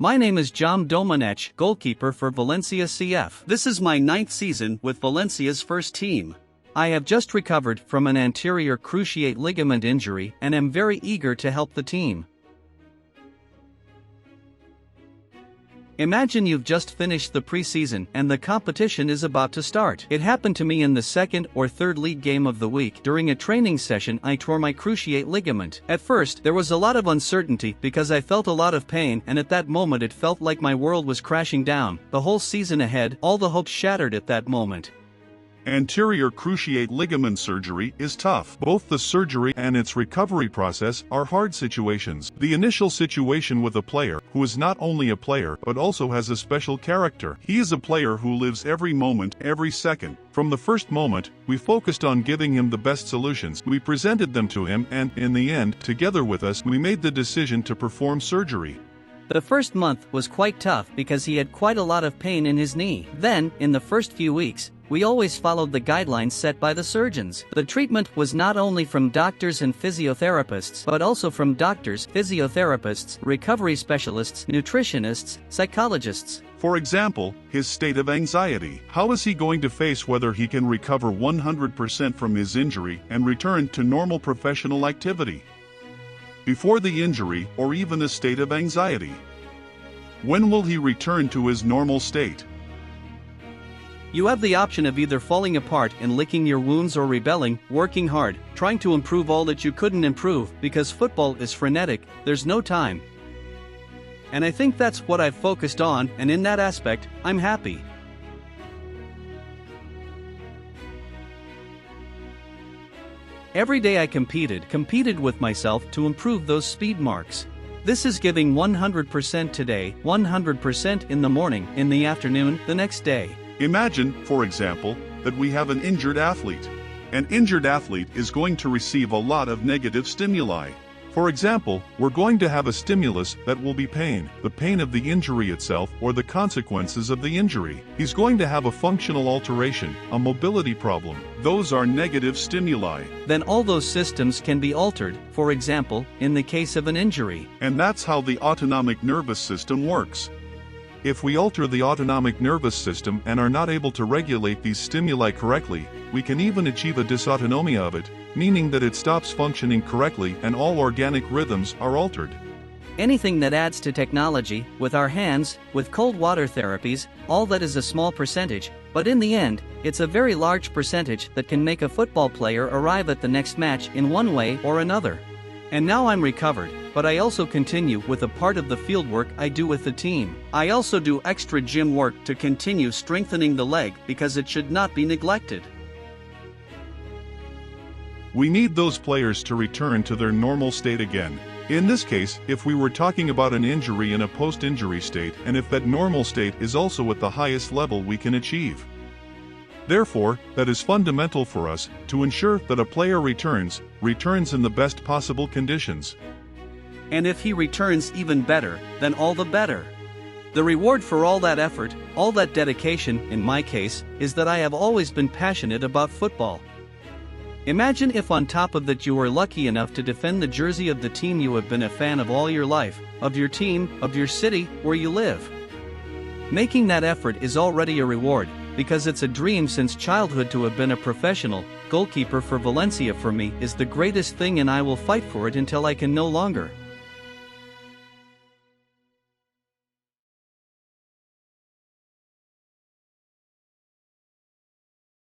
My name is Jaume Doménech, goalkeeper for Valencia CF. This is my 9th season with Valencia's first team. I have just recovered from an anterior cruciate ligament injury and am very eager to help the team. Imagine you've just finished the preseason and the competition is about to start. It happened to me in the second or third league game of the week. During a training session, I tore my cruciate ligament. At first, there was a lot of uncertainty because I felt a lot of pain, and at that moment it felt like my world was crashing down. The whole season ahead, all the hopes shattered at that moment. Anterior cruciate ligament surgery is tough. Both the surgery and its recovery process are hard situations. The initial situation with a player who is not only a player but also has a special character. He is a player who lives every moment, every second. From the first moment, we focused on giving him the best solutions. We presented them to him and, in the end, together with us, we made the decision to perform surgery. The first month was quite tough because he had quite a lot of pain in his knee. Then, in the first few weeks, we always followed the guidelines set by the surgeons. The treatment was not only from doctors and physiotherapists, but also from doctors, physiotherapists, recovery specialists, nutritionists, psychologists. For example, his state of anxiety. How is he going to face whether he can recover 100% from his injury and return to normal professional activity? Before the injury, or even a state of anxiety? When will he return to his normal state? You have the option of either falling apart and licking your wounds or rebelling, working hard, trying to improve all that you couldn't improve, because football is frenetic, there's no time. And I think that's what I've focused on, and in that aspect, I'm happy. Every day I competed with myself to improve those speed marks. This is giving 100% today, 100% in the morning, in the afternoon, the next day. Imagine, for example, that we have an injured athlete. An injured athlete is going to receive a lot of negative stimuli. For example, we're going to have a stimulus that will be pain, the pain of the injury itself or the consequences of the injury. He's going to have a functional alteration, a mobility problem. Those are negative stimuli. Then all those systems can be altered, for example, in the case of an injury. And that's how the autonomic nervous system works. If we alter the autonomic nervous system and are not able to regulate these stimuli correctly, we can even achieve a dysautonomia of it, meaning that it stops functioning correctly and all organic rhythms are altered. Anything that adds to technology, with our hands, with cold water therapies, all that is a small percentage, but in the end, it's a very large percentage that can make a football player arrive at the next match in one way or another. And now I'm recovered, but I also continue with a part of the field work I do with the team. I also do extra gym work to continue strengthening the leg because it should not be neglected. We need those players to return to their normal state again. In this case, if we were talking about an injury in a post-injury state and if that normal state is also at the highest level we can achieve. Therefore, that is fundamental for us, to ensure that a player returns in the best possible conditions. And if he returns even better, then all the better. The reward for all that effort, all that dedication, in my case, is that I have always been passionate about football. Imagine if on top of that you were lucky enough to defend the jersey of the team you have been a fan of all your life, of your team, of your city, where you live. Making that effort is already a reward, because it's a dream since childhood to have been a professional goalkeeper for Valencia. For me is the greatest thing and I will fight for it until I can no longer.